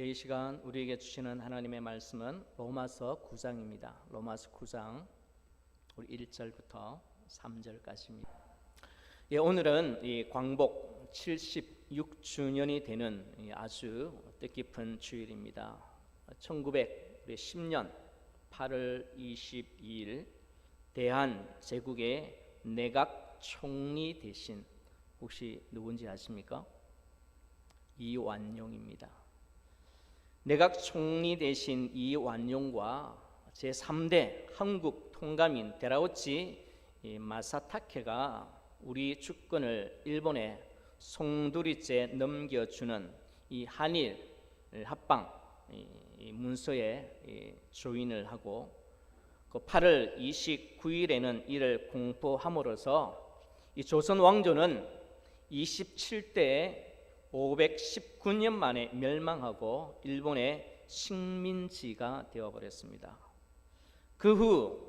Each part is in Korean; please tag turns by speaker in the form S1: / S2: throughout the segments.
S1: 이 시간 우리에게 주시는 하나님의 말씀은 로마서 9장입니다. 로마서 9장 우리 1절부터 3절까지입니다. 오늘은 이 광복 76주년이 되는 아주 뜻깊은 주일입니다. 1910년 8월 22일 대한제국의 내각 총리 대신 혹시 누군지 아십니까? 이완용입니다. 내각 총리 대신 이완용과 제3대 한국 통감인 데라우치 마사타케가 우리 주권을 일본에 송두리째 넘겨주는 이 한일 합방 문서에 조인을 하고 그 8월 29일에는 이를 공포함으로써 이 조선 왕조는 27대에 519년 만에 멸망하고 일본의 식민지가 되어버렸습니다. 그 후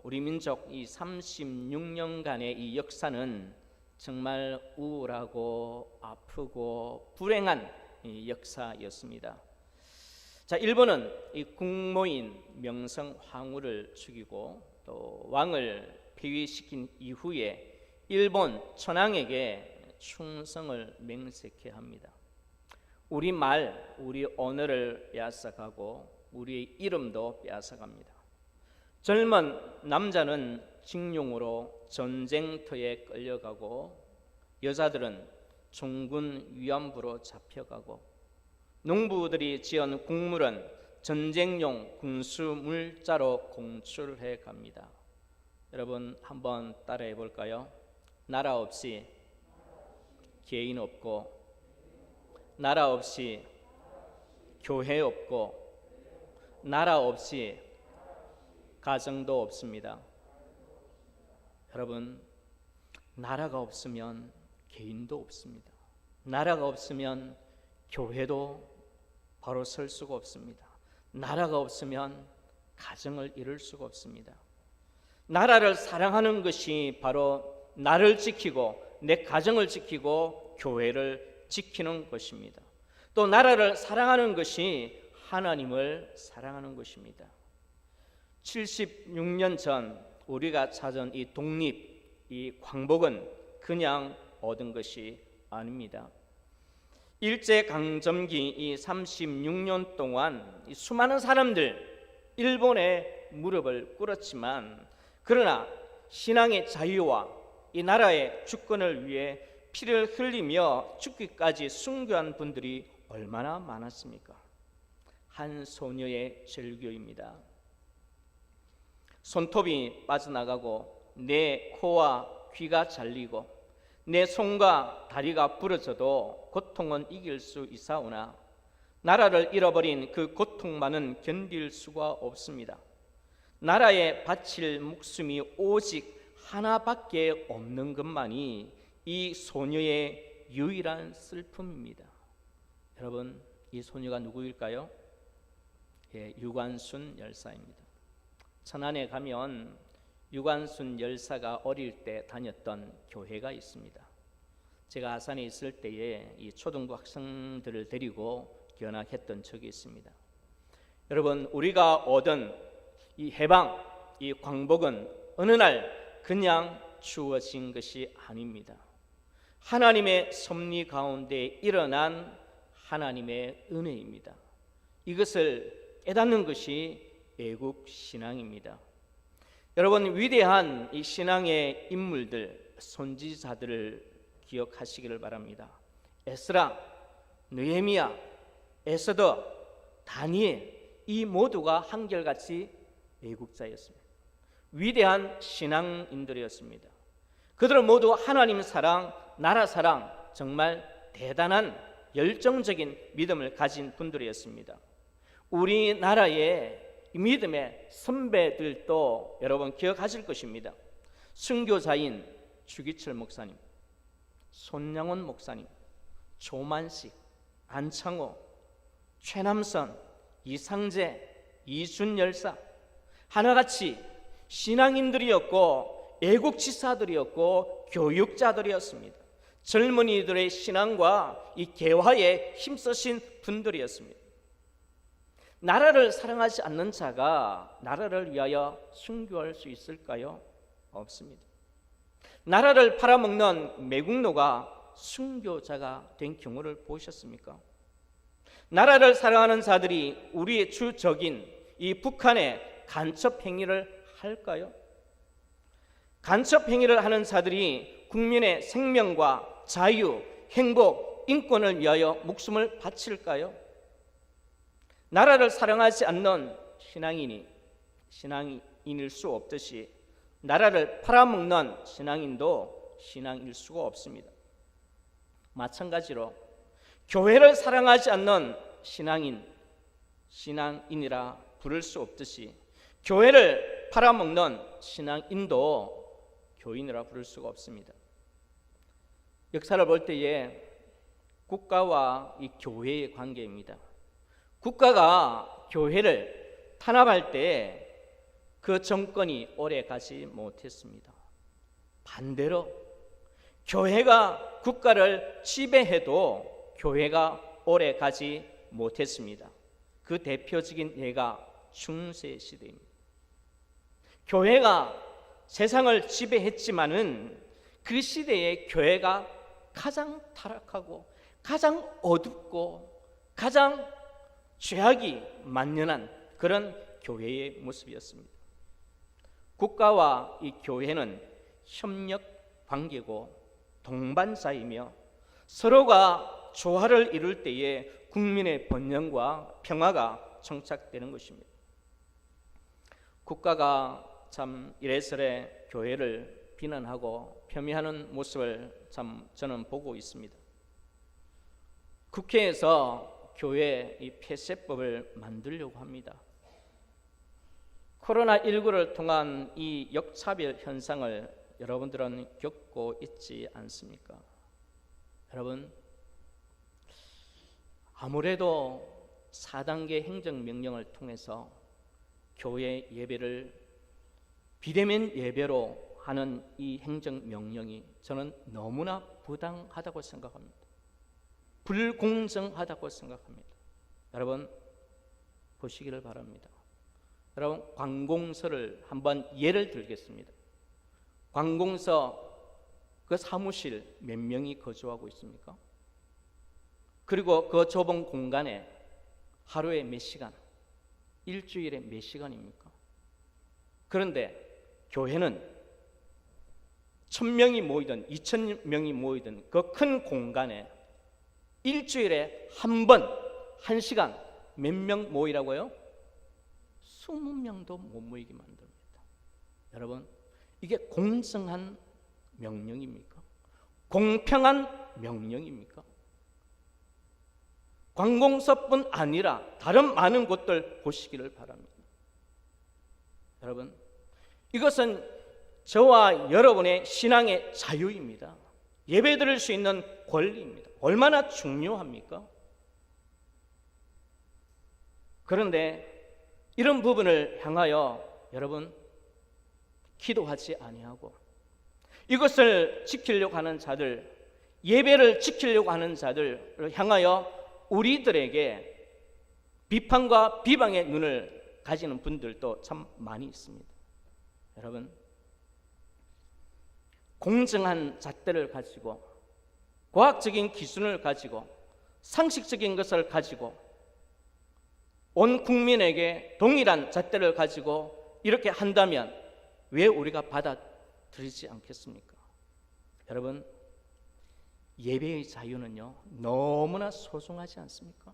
S1: 우리 민족 이 36년간의 이 역사는 정말 우울하고 아프고 불행한 이 역사였습니다. 자, 일본은 이 국모인 명성 황후를 죽이고 또 왕을 폐위시킨 이후에 일본 천황에게 충성을 맹세케 합니다. 우리 말, 우리 언어를 빼앗아가고 우리의 이름도 빼앗아갑니다. 젊은 남자는 징용으로 전쟁터에 끌려가고 여자들은 종군 위안부로 잡혀가고 농부들이 지은 곡물은 전쟁용 군수물자로 공출해 갑니다. 여러분 한번 따라해 볼까요? 나라 없이 개인 없고 나라 없이 교회 없고 나라 없이 가정도 없습니다. 여러분, 나라가 없으면 개인도 없습니다. 나라가 없으면 교회도 바로 설 수가 없습니다. 나라가 없으면 가정을 이룰 수가 없습니다. 나라를 사랑하는 것이 바로 나를 지키고 내 가정을 지키고 교회를 지키는 것입니다. 또 나라를 사랑하는 것이 하나님을 사랑하는 것입니다. 76년 전 우리가 찾은 이 독립, 이 광복은 그냥 얻은 것이 아닙니다. 일제강점기 이 36년 동안 이 수많은 사람들 일본의 무릎을 꿇었지만 그러나 신앙의 자유와 이 나라의 주권을 위해 피를 흘리며 죽기까지 순교한 분들이 얼마나 많았습니까? 한 소녀의 절규입니다. 손톱이 빠져나가고 내 코와 귀가 잘리고 내 손과 다리가 부러져도 고통은 이길 수 있사오나 나라를 잃어버린 그 고통만은 견딜 수가 없습니다. 나라에 바칠 목숨이 오직 하나밖에 없는 것만이 이 소녀의 유일한 슬픔입니다. 여러분, 이 소녀가 누구일까요? 유관순 열사입니다. 천안에 가면 유관순 열사가 어릴 때 다녔던 교회가 있습니다. 제가 아산에 있을 때에 이 초등부 학생들을 데리고 견학했던 적이 있습니다. 여러분, 우리가 얻은 이 해방, 이 광복은 어느 날 그냥 주어진 것이 아닙니다. 하나님의 섭리 가운데 일어난 하나님의 은혜입니다. 이것을 깨닫는 것이 애국 신앙입니다. 여러분, 위대한 이 신앙의 인물들, 선지자들을 기억하시기를 바랍니다. 에스라, 느헤미야, 에스더, 다니엘 이 모두가 한결같이 애국자였습니다. 위대한 신앙인들이었습니다. 그들은 모두 하나님 사랑, 나라 사랑, 정말 대단한 열정적인 믿음을 가진 분들이었습니다. 우리나라의 믿음의 선배들도 여러분 기억하실 것입니다. 순교자인 주기철 목사님, 손양원 목사님, 조만식, 안창호, 최남선, 이상재, 이준 열사 하나같이 신앙인들이었고 애국지사들이었고 교육자들이었습니다. 젊은이들의 신앙과 이 개화에 힘쓰신 분들이었습니다. 나라를 사랑하지 않는 자가 나라를 위하여 순교할 수 있을까요? 없습니다. 나라를 팔아먹는 매국노가 순교자가 된 경우를 보셨습니까? 나라를 사랑하는 자들이 우리의 주 적인 이 북한의 간첩 행위를 할까요? 간첩 행위를 하는 자들이 국민의 생명과 자유, 행복, 인권을 위하여 목숨을 바칠까요? 나라를 사랑하지 않는 신앙인일 수 없듯이 나라를 팔아먹는 신앙인도 신앙일 수가 없습니다. 마찬가지로 교회를 사랑하지 않는 신앙인이라 부를 수 없듯이 교회를 팔아먹는 신앙인도 교인이라 부를 수가 없습니다. 역사를 볼 때에 국가와 이 교회의 관계입니다. 국가가 교회를 탄압할 때 그 정권이 오래 가지 못했습니다. 반대로 교회가 국가를 지배해도 교회가 오래 가지 못했습니다. 그 대표적인 예가 중세 시대입니다. 교회가 세상을 지배했지만은 그 시대에 교회가 가장 타락하고 가장 어둡고 가장 죄악이 만연한 그런 교회의 모습이었습니다. 국가와 이 교회는 협력 관계고 동반자이며 서로가 조화를 이룰 때에 국민의 번영과 평화가 정착되는 것입니다. 국가가 참 이래저래 교회를 비난하고 폄훼하는 모습을 참 저는 보고 있습니다. 국회에서 교회 이 폐쇄법을 만들려고 합니다. 코로나19를 통한 이 역차별 현상을 여러분들은 겪고 있지 않습니까? 여러분, 아무래도 4단계 행정명령을 통해서 교회 예배를 비대면 예배로 하는 이 행정명령이 저는 너무나 부당하다고 생각합니다. 불공정하다고 생각합니다. 여러분, 보시기를 바랍니다. 여러분, 관공서를 한번 예를 들겠습니다. 관공서 그 사무실 몇 명이 거주하고 있습니까? 그리고 그 좁은 공간에 하루에 몇 시간, 일주일에 몇 시간입니까? 그런데 교회는 1000명이 모이든 2000명이 모이든 그 큰 공간에 일주일에 한 번, 1시간 몇 명 모이라고요? 20명도 못 모이게 만듭니다. 여러분, 이게 공정한 명령입니까? 공평한 명령입니까? 관공서뿐 아니라 다른 많은 곳들 보시기를 바랍니다. 여러분, 이것은 저와 여러분의 신앙의 자유입니다. 예배드릴 수 있는 권리입니다. 얼마나 중요합니까? 그런데 이런 부분을 향하여 여러분 기도하지 아니하고 이것을 지키려고 하는 자들, 예배를 지키려고 하는 자들을 향하여 우리들에게 비판과 비방의 눈을 가지는 분들도 참 많이 있습니다. 여러분, 공정한 잣대를 가지고 과학적인 기준을 가지고 상식적인 것을 가지고 온 국민에게 동일한 잣대를 가지고 이렇게 한다면 왜 우리가 받아들이지 않겠습니까? 여러분, 예배의 자유는요 너무나 소중하지 않습니까?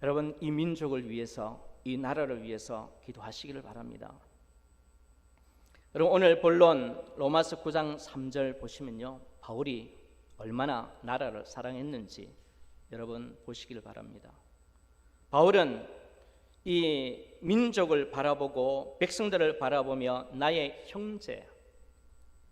S1: 여러분, 이 민족을 위해서, 이 나라를 위해서 기도하시기를 바랍니다. 여러분, 오늘 본론 로마서 9장 3절 보시면요, 바울이 얼마나 나라를 사랑했는지 여러분 보시기를 바랍니다. 바울은 이 민족을 바라보고 백성들을 바라보며 나의 형제,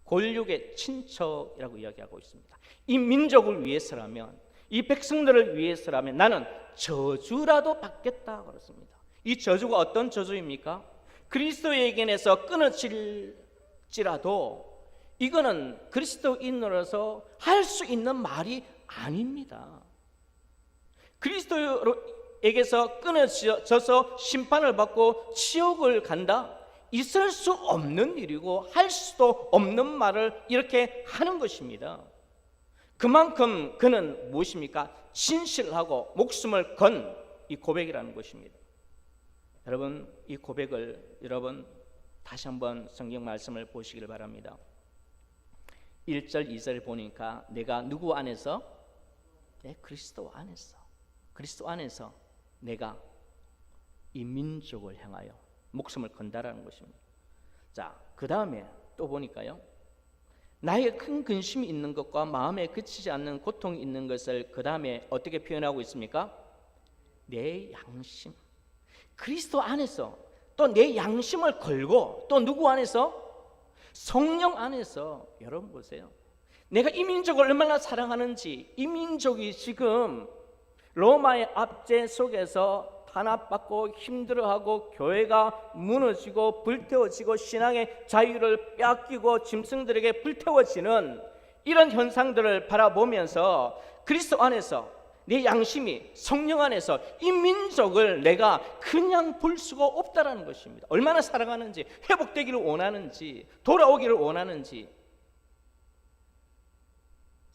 S1: 골육의 친척이라고 이야기하고 있습니다. 이 민족을 위해서라면, 이 백성들을 위해서라면 나는 저주라도 받겠다 그렇습니다. 이 저주가 어떤 저주입니까? 그리스도에게서 끊어질지라도 이거는 그리스도인으로서 할 수 있는 말이 아닙니다. 그리스도에게서 끊어져서 심판을 받고 지옥을 간다? 있을 수 없는 일이고 할 수도 없는 말을 이렇게 하는 것입니다. 그만큼 그는 무엇입니까? 진실하고 목숨을 건 이 고백이라는 것입니다. 여러분, 이 고백을 여러분 다시 한번 성경 말씀을 보시길 바랍니다. 1절 2절 보니까 내가 누구 안에서? 그리스도 안에서 내가 이 민족을 향하여 목숨을 건다라는 것입니다. 자, 그 다음에 또 보니까요, 나의 큰 근심이 있는 것과 마음에 그치지 않는 고통이 있는 것을 그 다음에 어떻게 표현하고 있습니까? 내 양심, 그리스도 안에서 또 내 양심을 걸고 또 누구 안에서? 성령 안에서. 여러분 보세요, 내가 이 민족을 얼마나 사랑하는지. 이 민족이 지금 로마의 압제 속에서 탄압받고 힘들어하고 교회가 무너지고 불태워지고 신앙의 자유를 빼앗기고 짐승들에게 불태워지는 이런 현상들을 바라보면서 그리스도 안에서 내 양심이 성령 안에서 이 민족을 내가 그냥 볼 수가 없다라는 것입니다. 얼마나 사랑하는지, 회복되기를 원하는지, 돌아오기를 원하는지.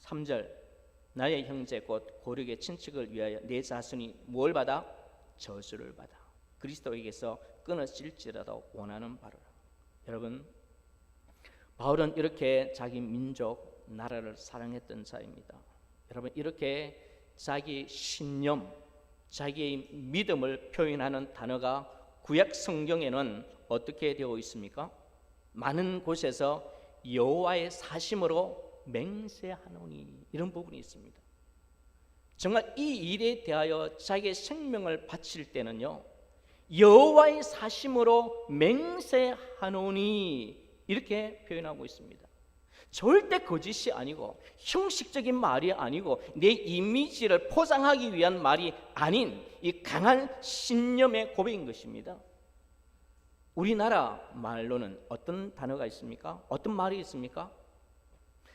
S1: 3절 나의 형제 곧 고륙의 친척을 위하여 내 자손이 뭘 받아? 저주를 받아. 그리스도에게서 끊어질지라도 원하는 바로라. 여러분, 바울은 이렇게 자기 민족, 나라를 사랑했던 자입니다. 여러분, 이렇게 자기 신념, 자기의 믿음을 표현하는 단어가 구약 성경에는 어떻게 되어 있습니까? 많은 곳에서 여호와의 사심으로 맹세하노니, 이런 부분이 있습니다. 정말 이 일에 대하여 자기의 생명을 바칠 때는요, 여호와의 사심으로 맹세하노니 이렇게 표현하고 있습니다. 절대 거짓이 아니고 형식적인 말이 아니고 내 이미지를 포장하기 위한 말이 아닌 이 강한 신념의 고백인 것입니다. 우리나라 말로는 어떤 단어가 있습니까? 어떤 말이 있습니까?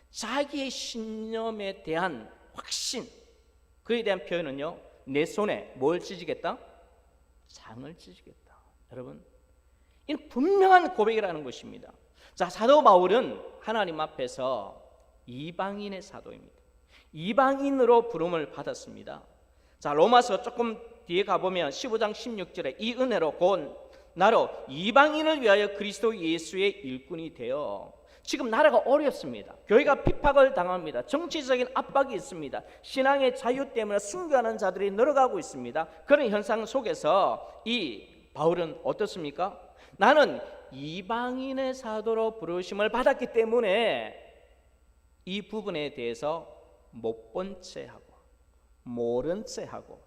S1: 자기의 신념에 대한 확신, 그에 대한 표현은요, 내 손에 뭘 찢으겠다? 장을 찢으겠다. 여러분, 이는 분명한 고백이라는 것입니다. 자, 사도 바울은 하나님 앞에서 이방인의 사도입니다. 이방인으로 부름을 받았습니다. 자, 로마서 조금 뒤에 가보면 15장 16절에 이 은혜로 곧 나로 이방인을 위하여 그리스도 예수의 일꾼이 되어. 지금 나라가 어렵습니다. 교회가 핍박을 당합니다. 정치적인 압박이 있습니다. 신앙의 자유 때문에 순교하는 자들이 늘어가고 있습니다. 그런 현상 속에서 이 바울은 어떻습니까? 나는 이방인의 사도로 부르심을 받았기 때문에 이 부분에 대해서 못 본 채하고 모른 채하고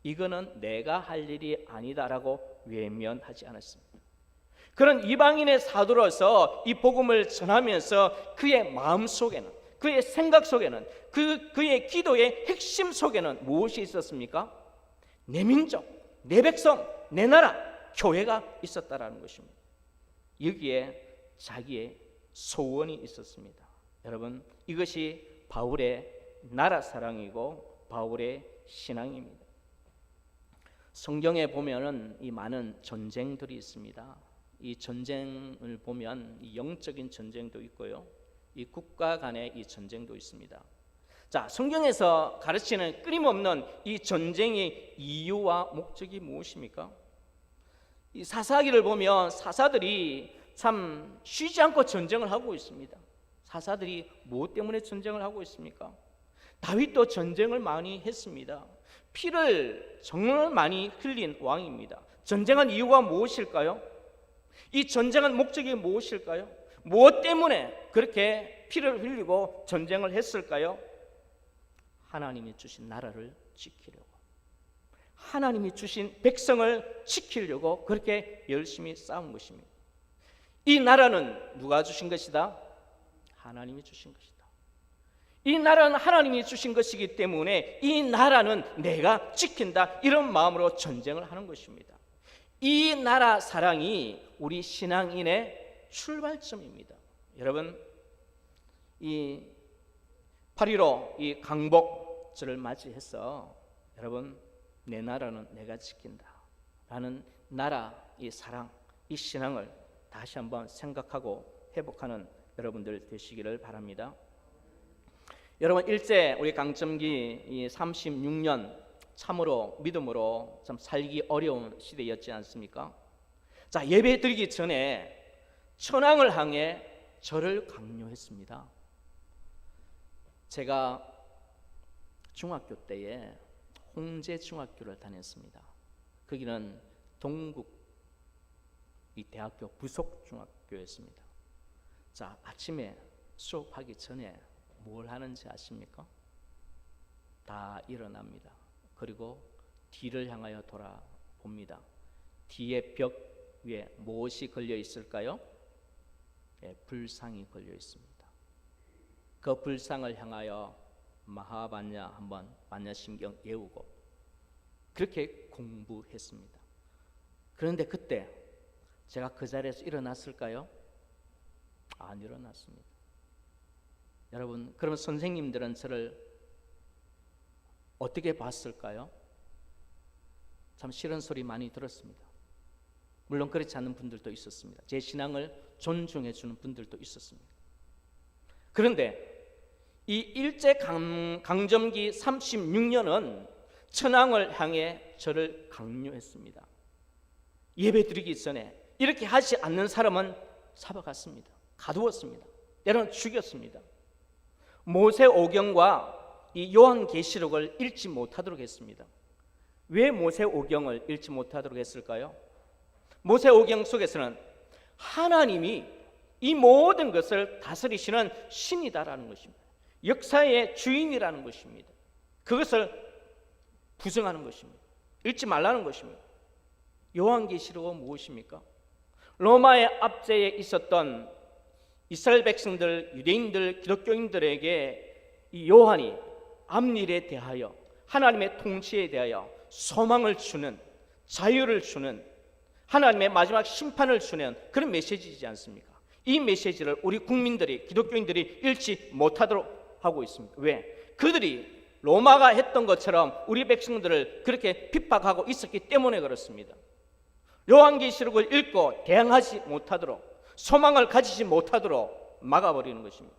S1: 이거는 내가 할 일이 아니다라고 외면하지 않았습니다. 그런 이방인의 사도로서 이 복음을 전하면서 그의 마음 속에는, 그의 생각 속에는, 그의 기도의 핵심 속에는 무엇이 있었습니까? 내 민족, 내 백성, 내 나라, 교회가 있었다라는 것입니다. 여기에 자기의 소원이 있었습니다. 여러분, 이것이 바울의 나라 사랑이고 바울의 신앙입니다. 성경에 보면은 이 많은 전쟁들이 있습니다. 이 전쟁을 보면 이 영적인 전쟁도 있고요, 이 국가 간의 이 전쟁도 있습니다. 자, 성경에서 가르치는 끊임없는 이 전쟁의 이유와 목적이 무엇입니까? 이 사사기를 보면 사사들이 참 쉬지 않고 전쟁을 하고 있습니다. 사사들이 무엇 때문에 전쟁을 하고 있습니까? 다윗도 전쟁을 많이 했습니다. 피를 정말 많이 흘린 왕입니다. 전쟁한 이유가 무엇일까요? 이 전쟁한 목적이 무엇일까요? 무엇 때문에 그렇게 피를 흘리고 전쟁을 했을까요? 하나님이 주신 나라를 지키려고, 하나님이 주신 백성을 지키려고 그렇게 열심히 싸운 것입니다. 이 나라는 누가 주신 것이다? 하나님이 주신 것이다. 이 나라는 하나님이 주신 것이기 때문에 이 나라는 내가 지킨다, 이런 마음으로 전쟁을 하는 것입니다. 이 나라 사랑이 우리 신앙인의 출발점입니다. 여러분, 이 8.15 이 강복절을 맞이해서 여러분, 내 나라는 내가 지킨다 라는 나라, 이 사랑, 이 신앙을 다시 한번 생각하고 회복하는 여러분들 되시기를 바랍니다. 여러분, 일제 우리 강점기 이 36년 참으로 믿음으로 참 살기 어려운 시대였지 않습니까? 자, 예배 드리기 전에 천황을 향해 절을 강요했습니다. 제가 중학교 때에 홍제 중학교를 다녔습니다. 거기는 동국 이 대학교 부속 중학교였습니다. 자, 아침에 수업하기 전에 뭘 하는지 아십니까? 다 일어납니다. 그리고 뒤를 향하여 돌아봅니다. 뒤에 벽 위에 무엇이 걸려 있을까요? 네, 불상이 걸려 있습니다. 그 불상을 향하여 마하반야 한번 반야심경 외우고 그렇게 공부했습니다. 그런데 그때 제가 그 자리에서 일어났을까요? 안 일어났습니다. 여러분, 그러면 선생님들은 저를 어떻게 봤을까요? 참 싫은 소리 많이 들었습니다. 물론 그렇지 않은 분들도 있었습니다. 제 신앙을 존중해 주는 분들도 있었습니다. 그런데 이 일제 강점기 36년은 천황을 향해 저를 강요했습니다. 예배드리기 전에 이렇게 하지 않는 사람은 잡아갔습니다. 가두었습니다. 때로는 죽였습니다. 모세오경과 이 요한계시록을 읽지 못하도록 했습니다. 왜 모세오경을 읽지 못하도록 했을까요? 모세오경 속에서는 하나님이 이 모든 것을 다스리시는 신이다라는 것입니다. 역사의 주인이라는 것입니다. 그것을 부정하는 것입니다. 읽지 말라는 것입니다. 요한계시록은 무엇입니까? 로마의 압제에 있었던 이스라엘 백성들, 유대인들, 기독교인들에게 이 요한이 앞일에 대하여 하나님의 통치에 대하여 소망을 주는, 자유를 주는, 하나님의 마지막 심판을 주는 그런 메시지이지 않습니까? 이 메시지를 우리 국민들이, 기독교인들이 읽지 못하도록 하고 있습니다. 왜? 그들이 로마가 했던 것처럼 우리 백성들을 그렇게 핍박하고 있었기 때문에 그렇습니다. 요한계시록을 읽고 대항하지 못하도록, 소망을 가지지 못하도록 막아버리는 것입니다.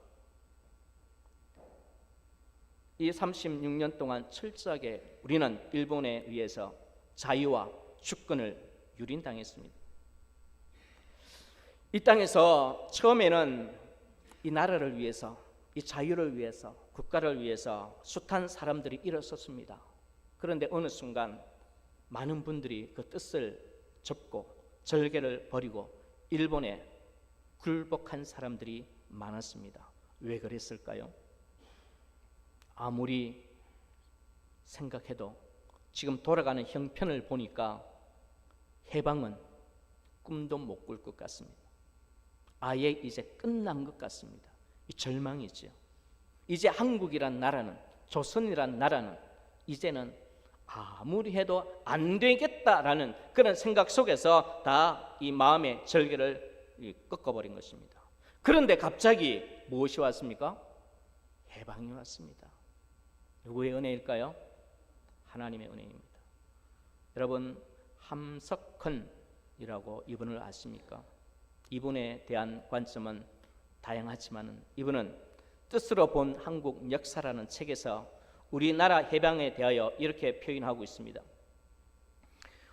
S1: 이 36년 동안 철저하게 우리는 일본에 의해서 자유와 주권을 유린당했습니다. 이 땅에서 처음에는 이 나라를 위해서, 이 자유를 위해서, 국가를 위해서 숱한 사람들이 일어섰습니다. 그런데 어느 순간 많은 분들이 그 뜻을 접고 절개를 버리고 일본에 굴복한 사람들이 많았습니다. 왜 그랬을까요? 아무리 생각해도 지금 돌아가는 형편을 보니까 해방은 꿈도 못 꿀 것 같습니다. 아예 이제 끝난 것 같습니다. 이 절망이죠. 이제 한국이란 나라는, 조선이란 나라는 이제는 아무리 해도 안 되겠다라는 그런 생각 속에서 다 이 마음의 절개를 꺾어버린 것입니다. 그런데 갑자기 무엇이 왔습니까? 해방이 왔습니다. 누구의 은혜일까요? 하나님의 은혜입니다. 여러분, 함석헌이라고 이분을 아십니까? 이분에 대한 관점은 다양하지만 이분은 뜻으로 본 한국 역사라는 책에서 우리나라 해방에 대하여 이렇게 표현하고 있습니다.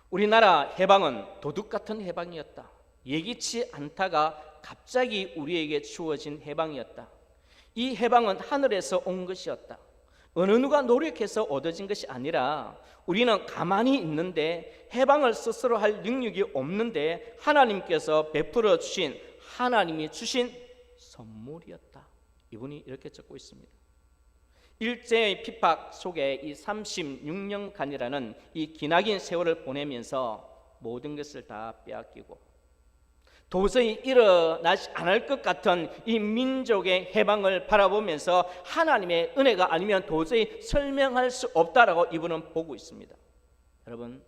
S1: 우리나라 해방은 도둑 같은 해방이었다. 예기치 않다가 갑자기 우리에게 주어진 해방이었다. 이 해방은 하늘에서 온 것이었다. 어느 누가 노력해서 얻어진 것이 아니라 우리는 가만히 있는데 해방을 스스로 할 능력이 없는데 하나님께서 베풀어 주신, 하나님이 주신 선물이었다. 이분이 이렇게 적고 있습니다. 일제의 핍박 속에 이 36년간이라는 이 기나긴 세월을 보내면서 모든 것을 다 빼앗기고 도저히 일어나지 않을 것 같은 이 민족의 해방을 바라보면서 하나님의 은혜가 아니면 도저히 설명할 수 없다라고 이분은 보고 있습니다. 여러분,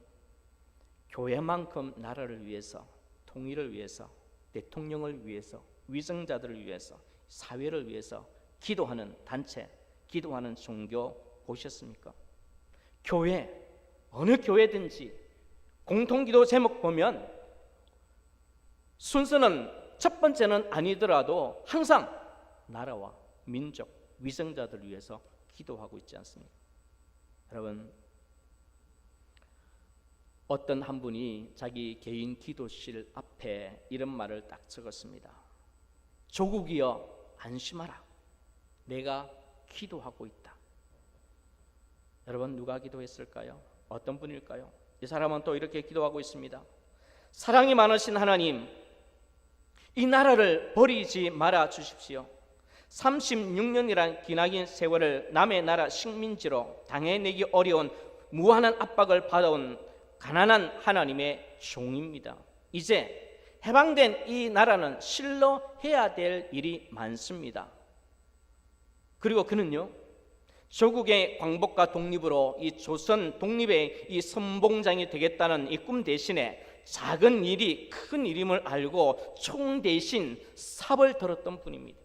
S1: 교회만큼 나라를 위해서, 통일을 위해서, 대통령을 위해서, 위정자들을 위해서, 사회를 위해서 기도하는 단체, 기도하는 종교 보셨습니까? 교회, 어느 교회든지 공통기도 제목 보면 순서는 첫 번째는 아니더라도 항상 나라와 민족, 위생자들을 위해서 기도하고 있지 않습니까? 여러분, 어떤 한 분이 자기 개인 기도실 앞에 이런 말을 딱 적었습니다. 조국이여 안심하라. 내가 기도하고 있다. 여러분, 누가 기도했을까요? 어떤 분일까요? 이 사람은 또 이렇게 기도하고 있습니다. 사랑이 많으신 하나님, 이 나라를 버리지 말아 주십시오. 36년이란 기나긴 세월을 남의 나라 식민지로 당해내기 어려운 무한한 압박을 받아온 가난한 하나님의 종입니다. 이제 해방된 이 나라는 실로 해야 될 일이 많습니다. 그리고 그는요, 조국의 광복과 독립으로 이 조선 독립의 이 선봉장이 되겠다는 이 꿈 대신에 작은 일이 큰 일임을 알고 총 대신 삽을 들었던 분입니다.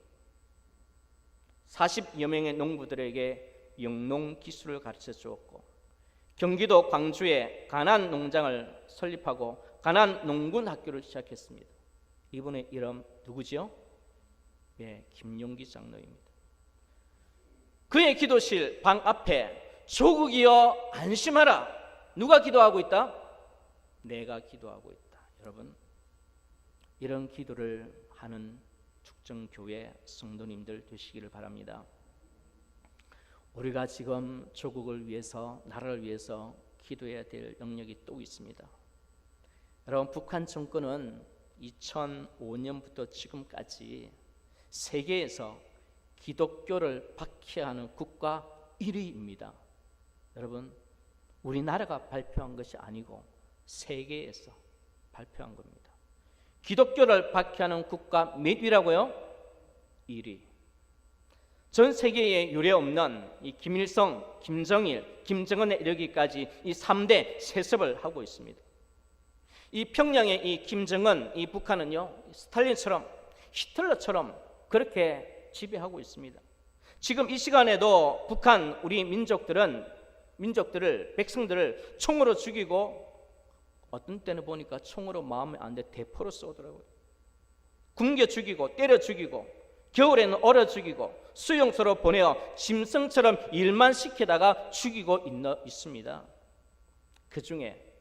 S1: 40여 명의 농부들에게 영농 기술을 가르쳐 주었고, 경기도 광주에 가난 농장을 설립하고 가난 농군 학교를 시작했습니다. 이분의 이름 누구지요? 예, 김용기 장로입니다. 그의 기도실 방 앞에 조국이여 안심하라. 누가 기도하고 있다? 내가 기도하고 있다. 여러분, 이런 기도를 하는 축정교회 성도님들 되시기를 바랍니다. 우리가 지금 조국을 위해서, 나라를 위해서 기도해야 될 영역이 또 있습니다. 여러분, 북한 정권은 2005년부터 지금까지 세계에서 기독교를 박해하는 국가 1위입니다. 여러분, 우리나라가 발표한 것이 아니고 세계에서 발표한 겁니다. 기독교를 박해하는 국가 몇 위라고요? 1위. 전 세계에 유례없는 이 김일성, 김정일, 김정은에 이르기까지 이 3대 세습을 하고 있습니다. 이 평양의 이 김정은, 이 북한은요, 스탈린처럼, 히틀러처럼 그렇게 지배하고 있습니다. 지금 이 시간에도 북한 우리 민족들을, 백성들을 총으로 죽이고, 어떤 때는 보니까 총으로 마음에 안 돼 대포로 쏘더라고요. 굶겨 죽이고 때려 죽이고 겨울에는 얼어 죽이고 수용소로 보내어 짐승처럼 일만 시키다가 죽이고 있습니다. 그 중에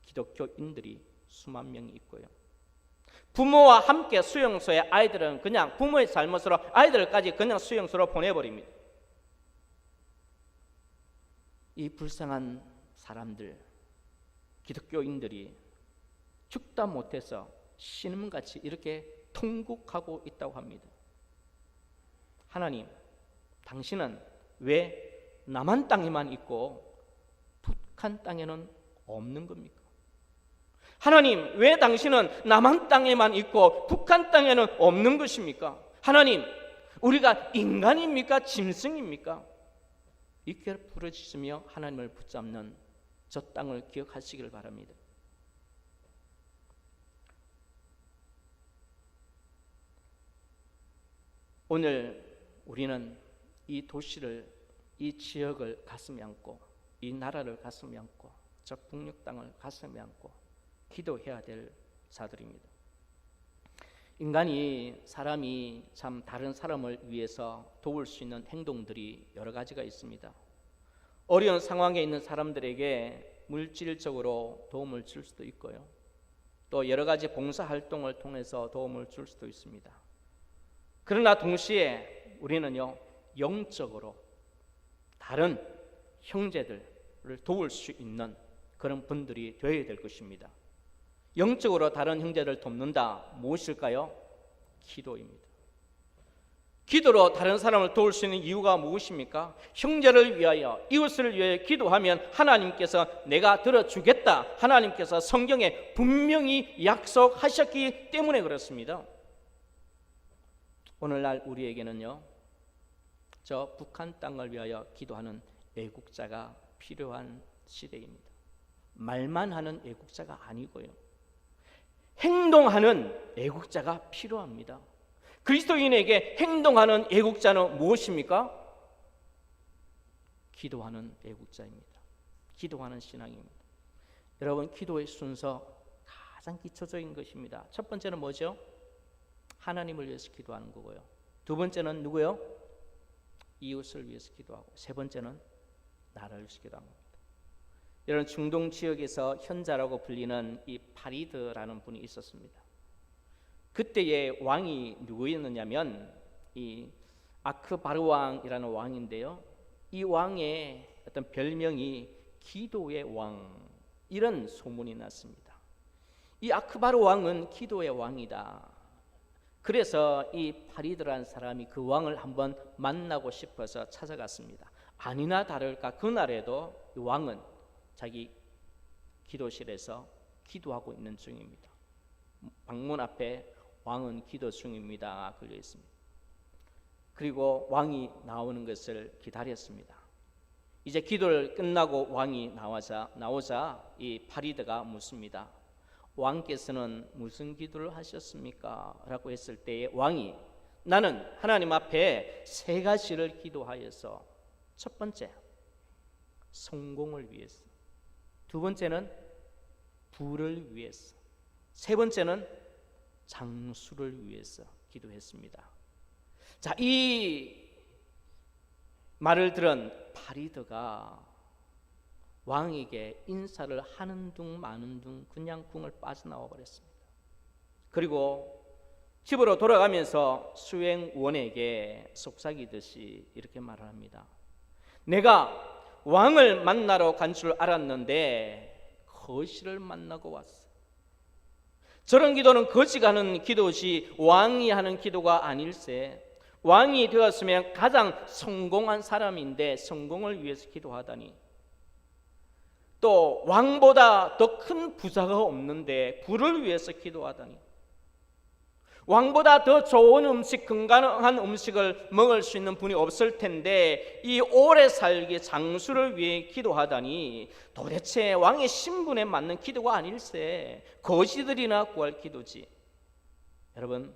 S1: 기독교인들이 수만 명이 있고요. 부모와 함께 수용소에 아이들은 그냥 부모의 잘못으로 아이들까지 그냥 수용소로 보내버립니다. 이 불쌍한 사람들, 기독교인들이 죽다 못해서 신음같이 이렇게 통곡하고 있다고 합니다. 하나님, 당신은 왜 남한 땅에만 있고 북한 땅에는 없는 겁니까? 하나님, 왜 당신은 남한 땅에만 있고 북한 땅에는 없는 것입니까? 하나님, 우리가 인간입니까? 짐승입니까? 이렇게 부르짖으며 하나님을 붙잡는 저 땅을 기억하시기를 바랍니다. 오늘 우리는 이 도시를, 이 지역을 가슴에 안고, 이 나라를 가슴에 안고, 저 북녘 땅을 가슴에 안고 기도해야 될 자들입니다. 사람이 참 다른 사람을 위해서 도울 수 있는 행동들이 여러 가지가 있습니다. 어려운 상황에 있는 사람들에게 물질적으로 도움을 줄 수도 있고요. 또 여러 가지 봉사활동을 통해서 도움을 줄 수도 있습니다. 그러나 동시에 우리는요, 영적으로 다른 형제들을 도울 수 있는 그런 분들이 되어야 될 것입니다. 영적으로 다른 형제를 돕는다, 무엇일까요? 기도입니다. 기도로 다른 사람을 도울 수 있는 이유가 무엇입니까? 형제를 위하여, 이웃을 위하여 기도하면 하나님께서 내가 들어주겠다, 하나님께서 성경에 분명히 약속하셨기 때문에 그렇습니다. 오늘날 우리에게는요, 저 북한 땅을 위하여 기도하는 애국자가 필요한 시대입니다. 말만 하는 애국자가 아니고요, 행동하는 애국자가 필요합니다. 그리스도인에게 행동하는 애국자는 무엇입니까? 기도하는 애국자입니다. 기도하는 신앙입니다. 여러분, 기도의 순서 가장 기초적인 것입니다. 첫 번째는 뭐죠? 하나님을 위해서 기도하는 거고요. 두 번째는 누구요? 이웃을 위해서 기도하고, 세 번째는 나라를 위해서 기도하는 겁니다. 이런 중동 지역에서 현자라고 불리는 이 파리드라는 분이 있었습니다. 그때의 왕이 누구였느냐면 이 아크바르 왕이라는 왕인데요. 이 왕의 어떤 별명이 기도의 왕, 이런 소문이 났습니다. 이 아크바르 왕은 기도의 왕이다. 그래서 이 파리드라는 사람이 그 왕을 한번 만나고 싶어서 찾아갔습니다. 아니나 다를까 그날에도 이 왕은 자기 기도실에서 기도하고 있는 중입니다. 방문 앞에 왕은 기도 중입니다 걸려 있습니다. 그리고 왕이 나오는 것을 기다렸습니다. 이제 기도를 끝나고 왕이 나오자 이 파리드가 묻습니다. 왕께서는 무슨 기도를 하셨습니까? 라고 했을 때에 왕이, 나는 하나님 앞에 세 가지를 기도하여서, 첫 번째 성공을 위해서, 두 번째는 부를 위해서, 세 번째는 장수를 위해서 기도했습니다. 자, 이 말을 들은 파리드가 왕에게 인사를 하는 둥 마는 둥 그냥 궁을 빠져나와 버렸습니다. 그리고 집으로 돌아가면서 수행원에게 속삭이듯이 이렇게 말을 합니다. 내가 왕을 만나러 간 줄 알았는데 거지를 만나고 왔어. 저런 기도는 거지가 하는 기도지 왕이 하는 기도가 아닐세. 왕이 되었으면 가장 성공한 사람인데 성공을 위해서 기도하다니, 또 왕보다 더 큰 부자가 없는데 부를 위해서 기도하다니, 왕보다 더 좋은 음식, 건강한 음식을 먹을 수 있는 분이 없을 텐데 이 오래 살기 장수를 위해 기도하다니, 도대체 왕의 신분에 맞는 기도가 아닐세. 거지들이나 구할 기도지. 여러분,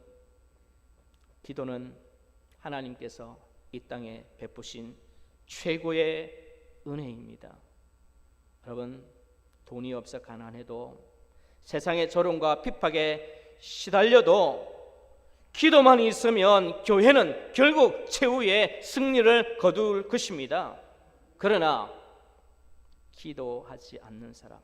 S1: 기도는 하나님께서 이 땅에 베푸신 최고의 은혜입니다. 여러분, 돈이 없어 가난해도, 세상의 조롱과 핍박에 시달려도 기도만 있으면 교회는 결국 최후의 승리를 거둘 것입니다. 그러나 기도하지 않는 사람,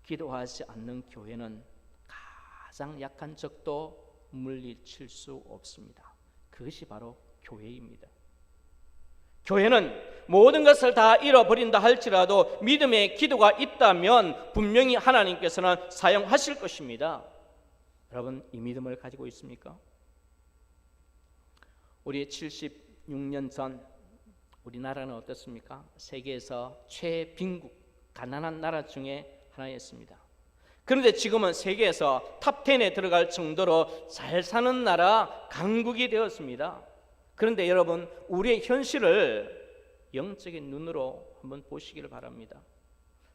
S1: 기도하지 않는 교회는 가장 약한 적도 물리칠 수 없습니다. 그것이 바로 교회입니다. 교회는 모든 것을 다 잃어버린다 할지라도 믿음의 기도가 있다면 분명히 하나님께서는 사용하실 것입니다. 여러분, 이 믿음을 가지고 있습니까? 우리 76년 전 우리나라는 어떻습니까? 세계에서 최빈국, 가난한 나라 중에 하나였습니다. 그런데 지금은 세계에서 탑10에 들어갈 정도로 잘 사는 나라, 강국이 되었습니다. 그런데 여러분, 우리의 현실을 영적인 눈으로 한번 보시기를 바랍니다.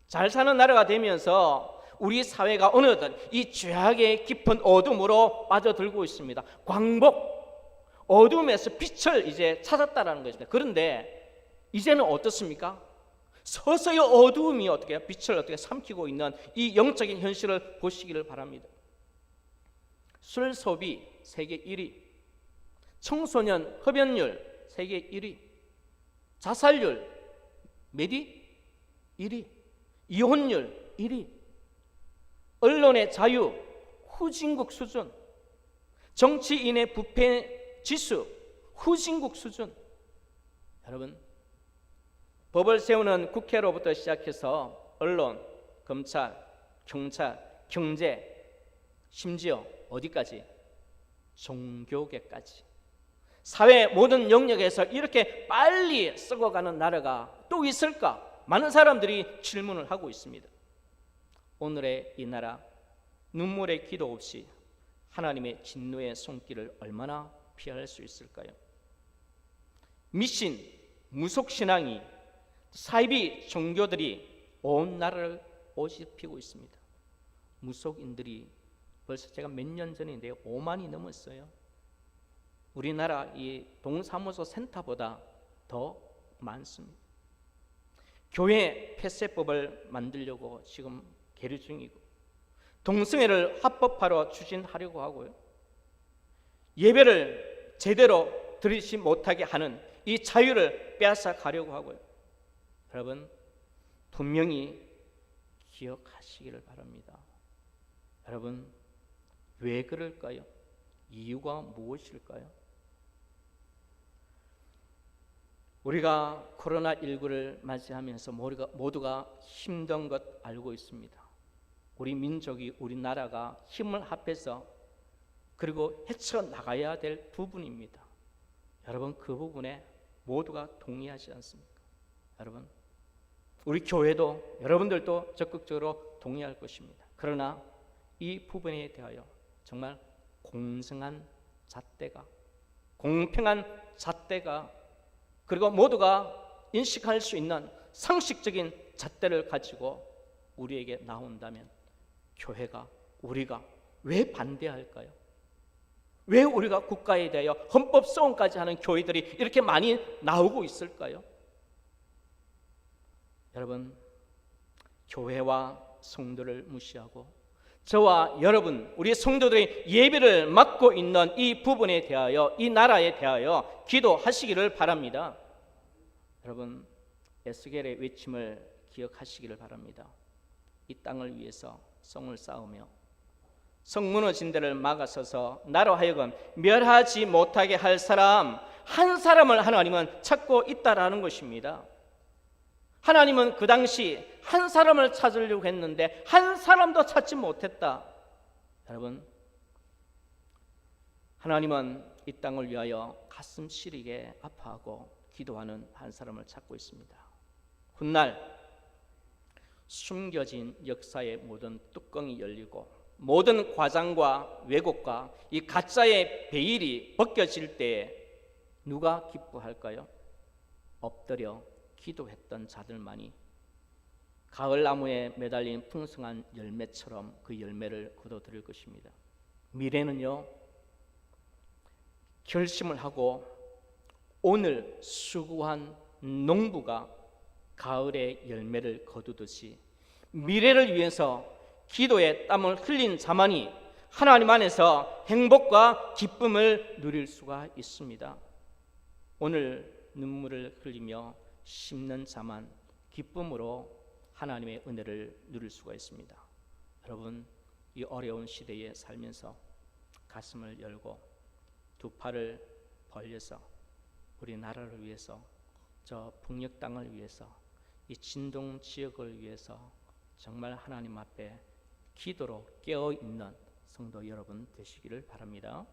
S1: 잘 사는 나라가 되면서 우리 사회가 어느덧 이 죄악의 깊은 어둠으로 빠져들고 있습니다. 광복, 어둠에서 빛을 이제 찾았다라는 것입니다. 그런데 이제는 어떻습니까? 서서히 어두움이 어떻게 빛을 어떻게 삼키고 있는 이 영적인 현실을 보시기를 바랍니다. 술 소비 세계 1위, 청소년 흡연율 세계 1위, 자살률 몇 위? 1위, 이혼율 1위, 언론의 자유 후진국 수준, 정치인의 부패 지수 후진국 수준. 여러분, 법을 세우는 국회로부터 시작해서 언론, 검찰, 경찰, 경제, 심지어 어디까지? 종교계까지, 사회 모든 영역에서 이렇게 빨리 썩어가는 나라가 또 있을까? 많은 사람들이 질문을 하고 있습니다. 오늘의 이 나라, 눈물의 기도 없이 하나님의 진노의 손길을 얼마나 피할 수 있을까요? 미신, 무속신앙이, 사이비 종교들이 온 나라를 어지럽히고 있습니다. 무속인들이 벌써 제가 몇 년 전인데요, 5만이 넘었어요. 우리나라 이 동사무소 센터보다 더 많습니다. 교회 폐쇄법을 만들려고 지금 계류 중이고, 동성애를 합법화로 추진하려고 하고요. 예배를 제대로 드리지 못하게 하는 이 자유를 빼앗아 가려고 하고요. 여러분, 분명히 기억하시기를 바랍니다. 여러분, 왜 그럴까요? 이유가 무엇일까요? 우리가 코로나19를 맞이하면서 모두가 힘든 것 알고 있습니다. 우리 민족이, 우리나라가 힘을 합해서 그리고 헤쳐나가야 될 부분입니다. 여러분, 그 부분에 모두가 동의하지 않습니까? 여러분, 우리 교회도 여러분들도 적극적으로 동의할 것입니다. 그러나 이 부분에 대하여 정말 공정한 잣대가, 공평한 잣대가, 그리고 모두가 인식할 수 있는 상식적인 잣대를 가지고 우리에게 나온다면 교회가, 우리가 왜 반대할까요? 왜 우리가 국가에 대하여 헌법 소원까지 하는 교회들이 이렇게 많이 나오고 있을까요? 여러분, 교회와 성도를 무시하고 저와 여러분, 우리 성도들이 예배를 맡고 있는 이 부분에 대하여, 이 나라에 대하여 기도하시기를 바랍니다. 여러분, 에스겔의 외침을 기억하시기를 바랍니다. 이 땅을 위해서 성을 쌓으며 성 무너진 데를 막아서서 나로 하여금 멸하지 못하게 할 사람 한 사람을 하나님은 찾고 있다라는 것입니다. 하나님은 그 당시 한 사람을 찾으려고 했는데 한 사람도 찾지 못했다. 여러분, 하나님은 이 땅을 위하여 가슴 시리게 아파하고 기도하는 한 사람을 찾고 있습니다. 훗날 숨겨진 역사의 모든 뚜껑이 열리고 모든 과장과 왜곡과 이 가짜의 베일이 벗겨질 때에 누가 기뻐할까요? 엎드려 기도했던 자들만이 가을나무에 매달린 풍성한 열매처럼 그 열매를 거둬들일 것입니다. 미래는요, 결심을 하고 오늘 수고한 농부가 가을에 열매를 거두듯이 미래를 위해서 기도에 땀을 흘린 자만이 하나님 안에서 행복과 기쁨을 누릴 수가 있습니다. 오늘 눈물을 흘리며 심는 자만 기쁨으로 하나님의 은혜를 누릴 수가 있습니다. 여러분, 이 어려운 시대에 살면서 가슴을 열고 두 팔을 벌려서 우리 나라를 위해서, 저 북녘 땅을 위해서, 이 진동 지역을 위해서 정말 하나님 앞에 기도로 깨어있는 성도 여러분 되시기를 바랍니다.